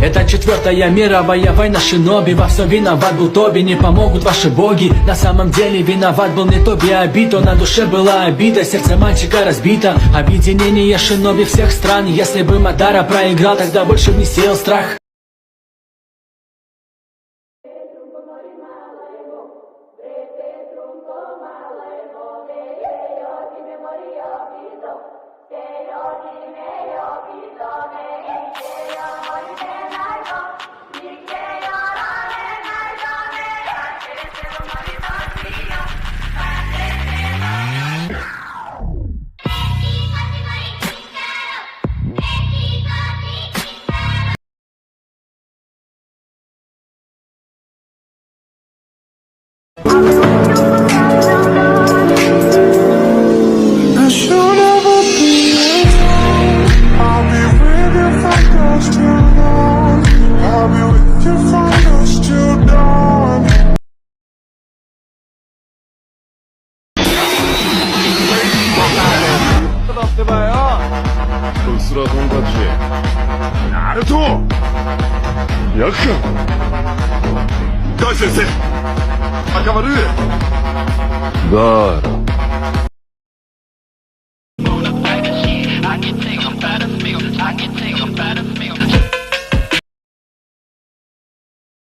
Это четвертая мировая война шиноби. Во всем виноват был Тоби, не помогут ваши боги. На самом деле виноват был не Тоби, а Обито. На душе была обида, сердце мальчика разбито. Объединение шиноби всех стран. Если бы Мадара проиграл, тогда больше б не сеял страх. 우스라 돈까지 나루토 약간大先生赤丸ガーラI can take 'em better than me. I can take 'em better than me.